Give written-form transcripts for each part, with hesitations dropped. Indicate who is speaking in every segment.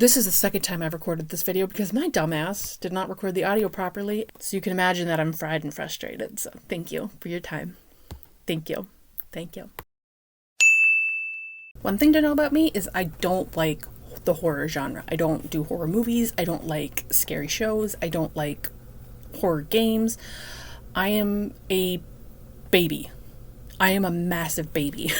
Speaker 1: This is the second time I've recorded this video because my dumbass did not record the audio properly. So you can imagine that I'm fried and frustrated. So thank you for your time. Thank you. Thank you. One thing to know about me is I don't like the horror genre. I don't do horror movies. I don't like scary shows. I don't like horror games. I am a baby. I am a massive baby.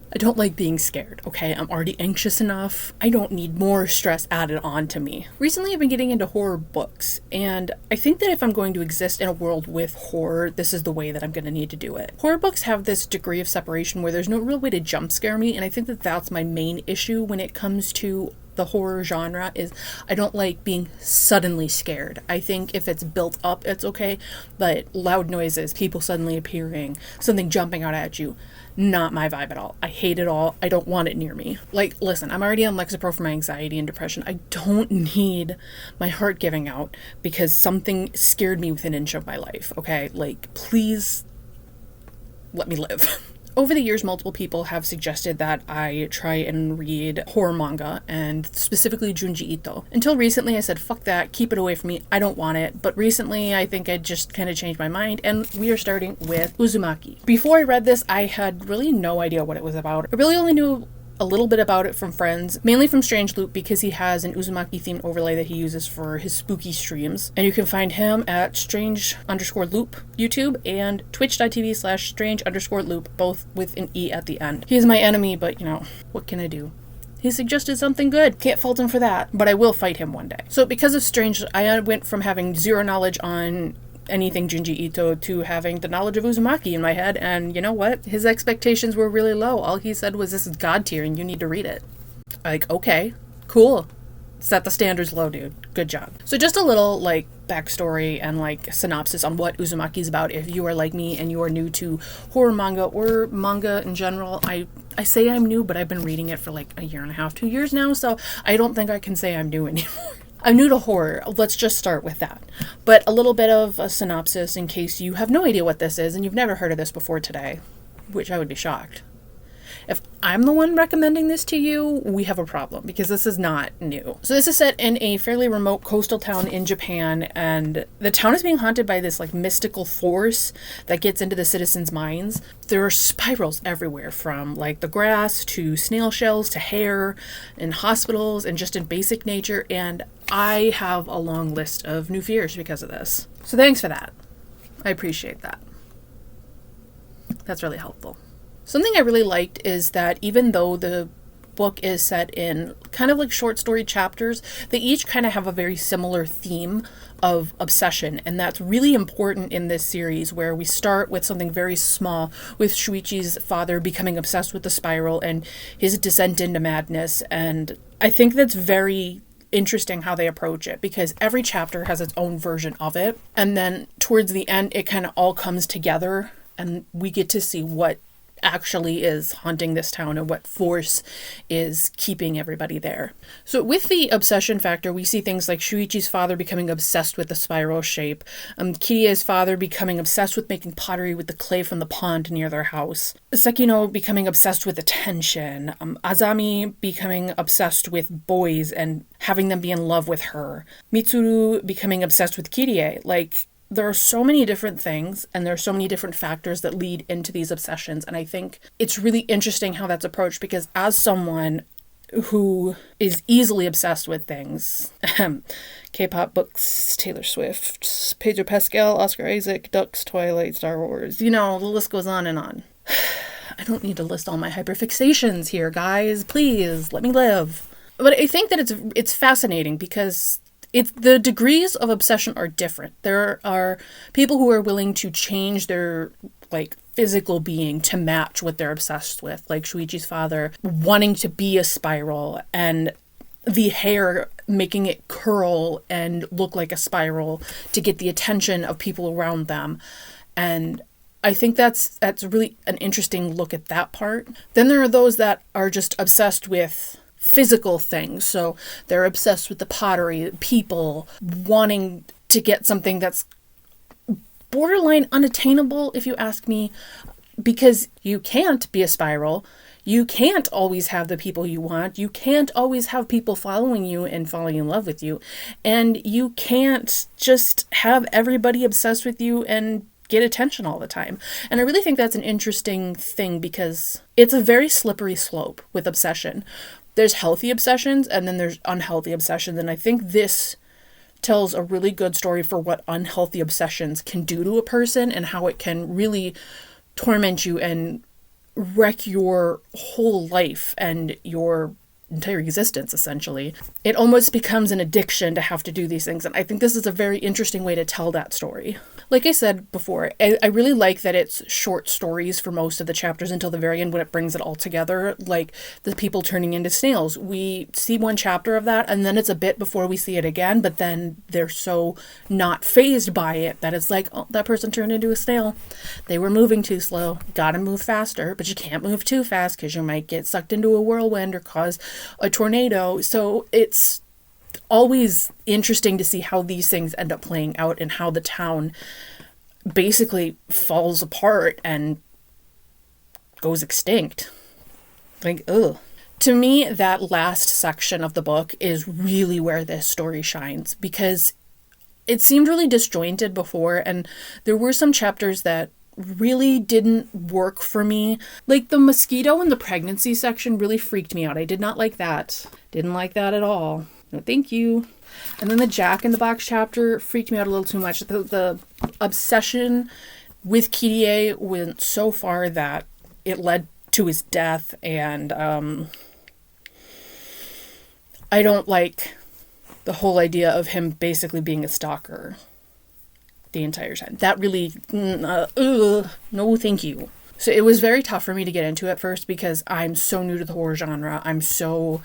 Speaker 1: I don't like being scared, okay? I'm already anxious enough. I don't need more stress added on to me. Recently, I've been getting into horror books, and I think that if I'm going to exist in a world with horror, this is the way that I'm going to need to do it. Horror books have this degree of separation where there's no real way to jump scare me, and I think that that's my main issue when it comes to the horror genre is I don't like being suddenly scared. I think if it's built up, it's okay, but loud noises, people suddenly appearing, something jumping out at you, not my vibe at all. I hate it all. I don't want it near me. Like, listen, I'm already on Lexapro for my anxiety and depression. I don't need my heart giving out because something scared me within an inch of my life, okay? Like, please let me live. Over the years, multiple people have suggested that I try and read horror manga, and specifically Junji Ito. Until recently, I said, fuck that, keep it away from me, I don't want it. But recently, I think I just kind of changed my mind, and we are starting with Uzumaki. Before I read this, I had really no idea what it was about. I really only knew a little bit about it from friends, mainly from Strange Loop because he has an Uzumaki themed overlay that he uses for his spooky streams. And you can find him at strange_loop YouTube and twitch.tv/strange_loop, both with an E at the end. He is my enemy, but you know, what can I do? He suggested something good. Can't fault him for that, but I will fight him one day. So because of Strange, I went from having zero knowledge on anything Junji Ito to having the knowledge of Uzumaki in my head, and you know what? His expectations were really low. All he said was, this is God tier and you need to read it. Like, okay, cool. Set the standards low, dude. Good job. So just a little, like, backstory and, like, synopsis on what Uzumaki is about if you are like me and you are new to horror manga or manga in general. I say I'm new, but I've been reading it for, like, a year and a half, 2 years now, so I don't think I can say I'm new anymore. I'm new to horror. Let's just start with that. But a little bit of a synopsis in case you have no idea what this is and you've never heard of this before today, which I would be shocked. If I'm the one recommending this to you, we have a problem because this is not new. So this is set in a fairly remote coastal town in Japan, and the town is being haunted by this like mystical force that gets into the citizens' minds. There are spirals everywhere, from like the grass to snail shells to hair, in hospitals and just in basic nature, and I have a long list of new fears because of this. So thanks for that. I appreciate that. That's really helpful. Something I really liked is that even though the book is set in kind of like short story chapters, they each kind of have a very similar theme of obsession, and that's really important in this series, where we start with something very small, with Shuichi's father becoming obsessed with the spiral and his descent into madness, and I think that's very interesting how they approach it, because every chapter has its own version of it, and then towards the end it kind of all comes together and we get to see what actually is haunting this town and what force is keeping everybody there. So with the obsession factor, we see things like Shuichi's father becoming obsessed with the spiral shape, Kirie's father becoming obsessed with making pottery with the clay from the pond near their house, Sekino becoming obsessed with attention, Azami becoming obsessed with boys and having them be in love with her, Mitsuru becoming obsessed with Kirie. Like, there are so many different things and there are so many different factors that lead into these obsessions. And I think it's really interesting how that's approached, because as someone who is easily obsessed with things, K-pop, books, Taylor Swift, Pedro Pascal, Oscar Isaac, Ducks, Twilight, Star Wars, you know, the list goes on and on. I don't need to list all my hyperfixations here, guys. Please, let me live. But I think that it's fascinating because the degrees of obsession are different. There are people who are willing to change their like physical being to match what they're obsessed with, like Shuichi's father wanting to be a spiral and the hair making it curl and look like a spiral to get the attention of people around them. And I think that's really an interesting look at that part. Then there are those that are just obsessed with physical things. So they're obsessed with the pottery, people wanting to get something that's borderline unattainable, if you ask me, because you can't be a spiral. You can't always have the people you want. You can't always have people following you and falling in love with you. And you can't just have everybody obsessed with you and get attention all the time. And I really think that's an interesting thing because it's a very slippery slope with obsession. There's healthy obsessions and then there's unhealthy obsessions. And I think this tells a really good story for what unhealthy obsessions can do to a person and how it can really torment you and wreck your whole life and your entire existence, essentially. It almost becomes an addiction to have to do these things. And I think this is a very interesting way to tell that story. Like I said before, I really like that it's short stories for most of the chapters until the very end when it brings it all together, like the people turning into snails. We see one chapter of that and then it's a bit before we see it again, but then they're so not fazed by it that it's like, oh, that person turned into a snail. They were moving too slow. Gotta move faster, but you can't move too fast because you might get sucked into a whirlwind or cause a tornado. So it's always interesting to see how these things end up playing out and how the town basically falls apart and goes extinct. Like, ugh. To me, that last section of the book is really where this story shines because it seemed really disjointed before and there were some chapters that really didn't work for me. Like the mosquito and the pregnancy section really freaked me out. I did not like that. Didn't like that at all. No, thank you. And then the Jack in the Box chapter freaked me out a little too much. The obsession with Kirie went so far that it led to his death, and I don't like the whole idea of him basically being a stalker the entire time. That really, no thank you. So it was very tough for me to get into at first because I'm so new to the horror genre. I'm so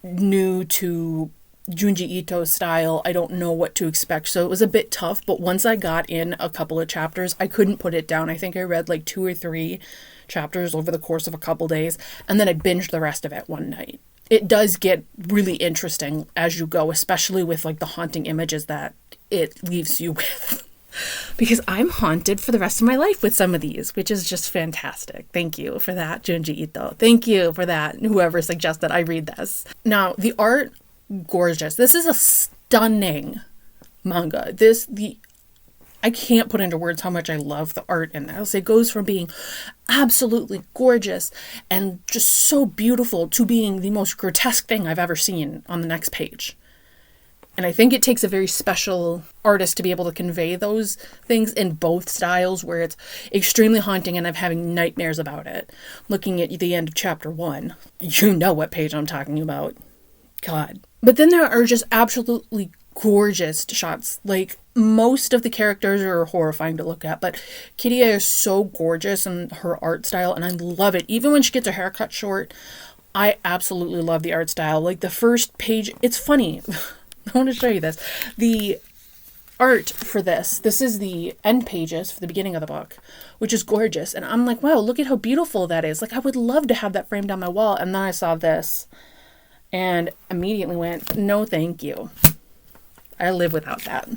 Speaker 1: new to Junji Ito's style. I don't know what to expect. So it was a bit tough, but once I got in a couple of chapters, I couldn't put it down. I think I read like 2 or 3 chapters over the course of a couple days, and then I binged the rest of it one night. It does get really interesting as you go, especially with like the haunting images that it leaves you with. Because I'm haunted for the rest of my life with some of these, which is just fantastic. Thank you for that, Junji Ito. Thank you for that, whoever suggested I read this. Now, the art, gorgeous. This is a stunning manga. I can't put into words how much I love the art in this. It goes from being absolutely gorgeous and just so beautiful to being the most grotesque thing I've ever seen on the next page. And I think it takes a very special artist to be able to convey those things in both styles, where it's extremely haunting and I'm having nightmares about it. Looking at the end of chapter 1, you know what page I'm talking about. God. But then there are just absolutely gorgeous shots. Like, most of the characters are horrifying to look at, but Kirie is so gorgeous in her art style, and I love it. Even when she gets her hair cut short, I absolutely love the art style. Like, the first page, it's funny. I want to show you this. The art for this is the end pages for the beginning of the book, which is gorgeous. And I'm like, wow, look at how beautiful that is. Like, I would love to have that framed on my wall. And then I saw this and immediately went, no, thank you. I live without that.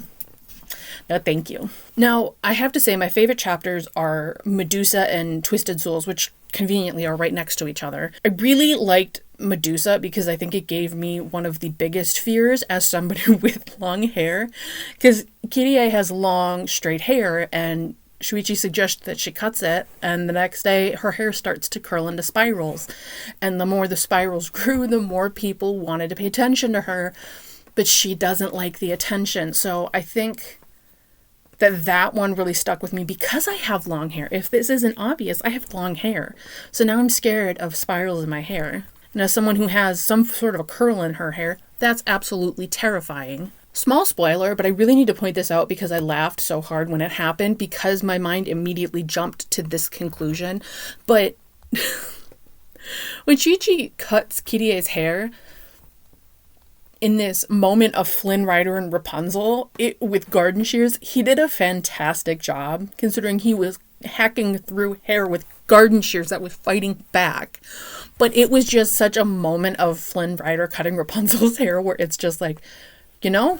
Speaker 1: No, thank you. Now, I have to say my favorite chapters are Medusa and Twisted Souls, which conveniently are right next to each other. I really liked Medusa because I think it gave me one of the biggest fears as somebody with long hair, because Kirie has long straight hair and Shuichi suggests that she cuts it, and the next day her hair starts to curl into spirals, and the more the spirals grew, the more people wanted to pay attention to her, but she doesn't like the attention. So I think that one really stuck with me because I have long hair. If this isn't obvious, I have long hair. So now I'm scared of spirals in my hair. And as someone who has some sort of a curl in her hair, that's absolutely terrifying. Small spoiler, but I really need to point this out because I laughed so hard when it happened because my mind immediately jumped to this conclusion. But when Shuichi cuts Kirie's hair, in this moment of Flynn Rider and Rapunzel with garden shears, he did a fantastic job considering he was hacking through hair with garden shears that was fighting back. But it was just such a moment of Flynn Rider cutting Rapunzel's hair where it's just like, you know,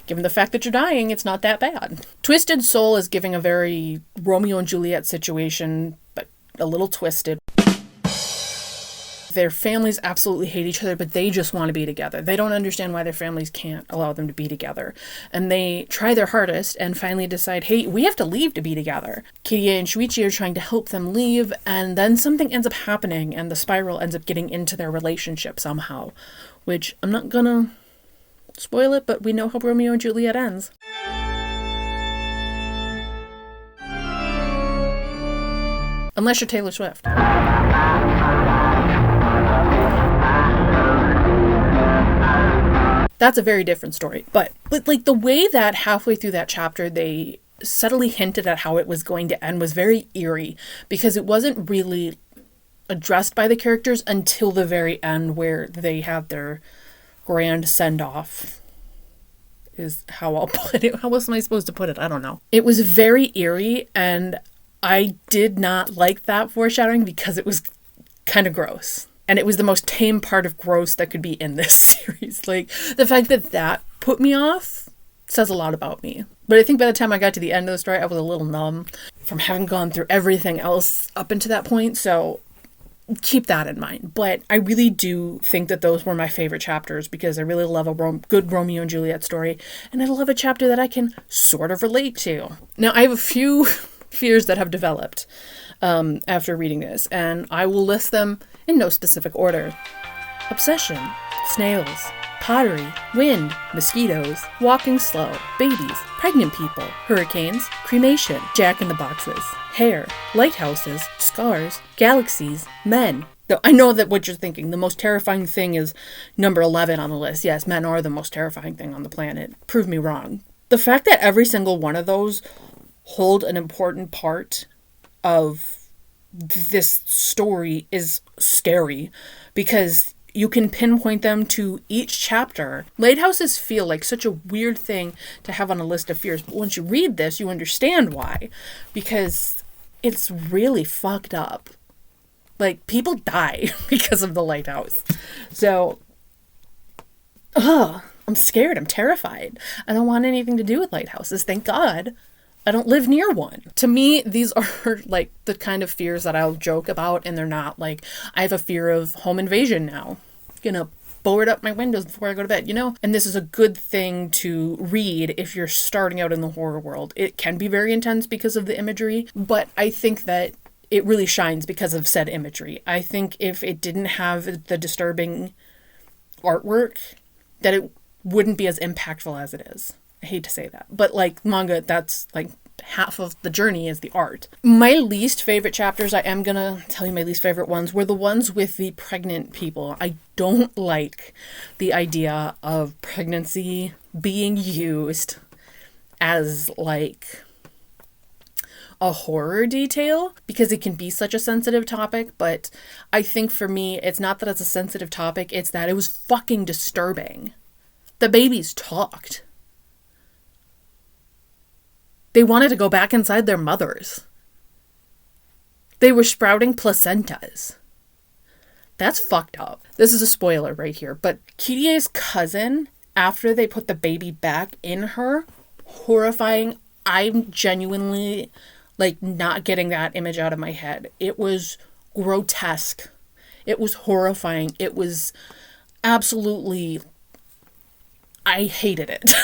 Speaker 1: given the fact that you're dying, it's not that bad. Twisted Soul is giving a very Romeo and Juliet situation, but a little twisted. Their families absolutely hate each other, but they just want to be together. They don't understand why their families can't allow them to be together. And they try their hardest and finally decide, hey, we have to leave to be together. Kirie and Shuichi are trying to help them leave, and then something ends up happening and the spiral ends up getting into their relationship somehow, which I'm not gonna spoil it, but we know how Romeo and Juliet ends. Unless you're Taylor Swift. That's a very different story. But like the way that halfway through that chapter they subtly hinted at how it was going to end was very eerie, because it wasn't really addressed by the characters until the very end, where they have their grand send-off, is how I'll put it. How else am I supposed to put it? I don't know. It was very eerie, and I did not like that foreshadowing because it was kind of gross. And it was the most tame part of gross that could be in this series. Like, the fact that that put me off says a lot about me. But I think by the time I got to the end of the story, I was a little numb from having gone through everything else up until that point. So keep that in mind. But I really do think that those were my favorite chapters, because I really love a good Romeo and Juliet story. And I love a chapter that I can sort of relate to. Now, I have a few fears that have developed after reading this, and I will list them in no specific order. Obsession, snails, pottery, wind, mosquitoes, walking slow, babies, pregnant people, hurricanes, cremation, jack-in-the-boxes, hair, lighthouses, scars, galaxies, men. Though I know that what you're thinking, the most terrifying thing is number 11 on the list. Yes, men are the most terrifying thing on the planet. Prove me wrong. The fact that every single one of those hold an important part of this story is scary, because you can pinpoint them to each chapter. Lighthouses feel like such a weird thing to have on a list of fears, but once you read this, you understand why, because it's really fucked up. Like, people die because of the lighthouse. So, I'm scared. I'm terrified. I don't want anything to do with lighthouses. Thank God I don't live near one. To me, these are like the kind of fears that I'll joke about, and they're not like, I have a fear of home invasion now. Gonna board up my windows before I go to bed, you know? And this is a good thing to read if you're starting out in the horror world. It can be very intense because of the imagery, but I think that it really shines because of said imagery. I think if it didn't have the disturbing artwork, that it wouldn't be as impactful as it is. I hate to say that, but like manga, that's like half of the journey is the art. My least favorite chapters, I am gonna tell you my least favorite ones, were the ones with the pregnant people. I don't like the idea of pregnancy being used as like a horror detail, because it can be such a sensitive topic. But I think for me, it's not that it's a sensitive topic, it's that it was fucking disturbing. The babies talked. They wanted to go back inside their mothers. They were sprouting placentas. That's fucked up. This is a spoiler right here, but Kirie's cousin, after they put the baby back in her, horrifying. I'm genuinely like not getting that image out of my head. It was grotesque. It was horrifying. It was absolutely, I hated it.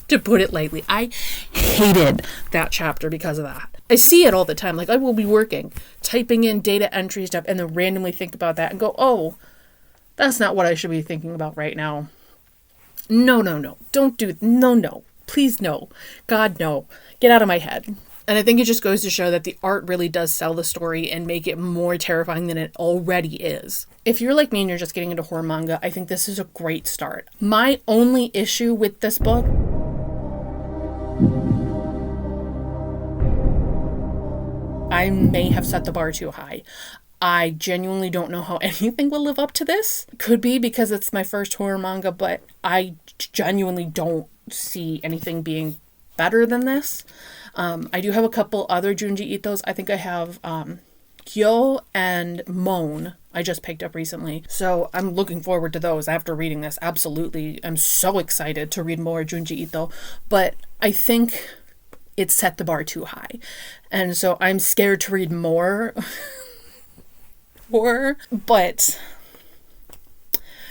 Speaker 1: To put it lightly, I hated that chapter because of that. I see it all the time. Like, I will be working, typing in data entry stuff, and then randomly think about that and go, oh, that's not what I should be thinking about right now. No. Don't do, no. Please, no. God, no. Get out of my head. And I think it just goes to show that the art really does sell the story and make it more terrifying than it already is. If you're like me and you're just getting into horror manga, I think this is a great start. My only issue with this book, I may have set the bar too high. I genuinely don't know how anything will live up to this. Could be because it's my first horror manga, but I genuinely don't see anything being better than this. I do have a couple other Junji Itos. I think I have Kyo and Moan I just picked up recently. So I'm looking forward to those after reading this. Absolutely. I'm so excited to read more Junji Ito. But I think it set the bar too high. And so I'm scared to read more horror. But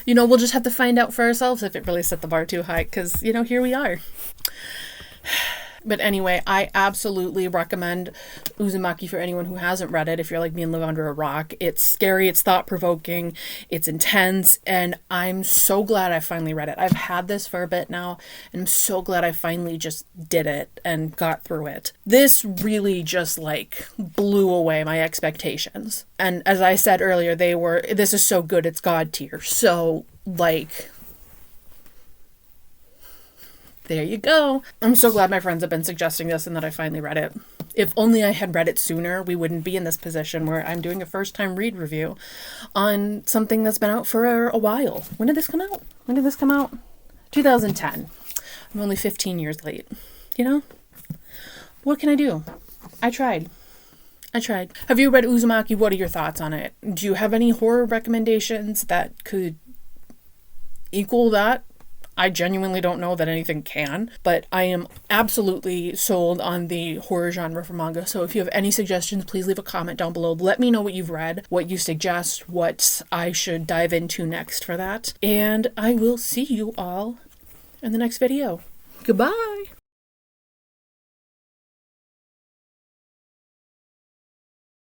Speaker 1: We'll just have to find out for ourselves if it really set the bar too high, because, here we are. But anyway, I absolutely recommend Uzumaki for anyone who hasn't read it. If you're like me and live under a rock, it's scary, it's thought-provoking, it's intense, and I'm so glad I finally read it. I've had this for a bit now, and I'm so glad I finally just did it and got through it. This really just blew away my expectations. And as I said earlier, this is so good, it's God tier. So there you go. I'm so glad my friends have been suggesting this and that I finally read it. If only I had read it sooner, we wouldn't be in this position where I'm doing a first-time read review on something that's been out for a while. When did this come out? 2010. I'm only 15 years late. What can I do? I tried. Have you read Uzumaki? What are your thoughts on it? Do you have any horror recommendations that could equal that? I genuinely don't know that anything can, but I am absolutely sold on the horror genre for manga. So if you have any suggestions, please leave a comment down below. Let me know what you've read, what you suggest, what I should dive into next for that. And I will see you all in the next video. Goodbye!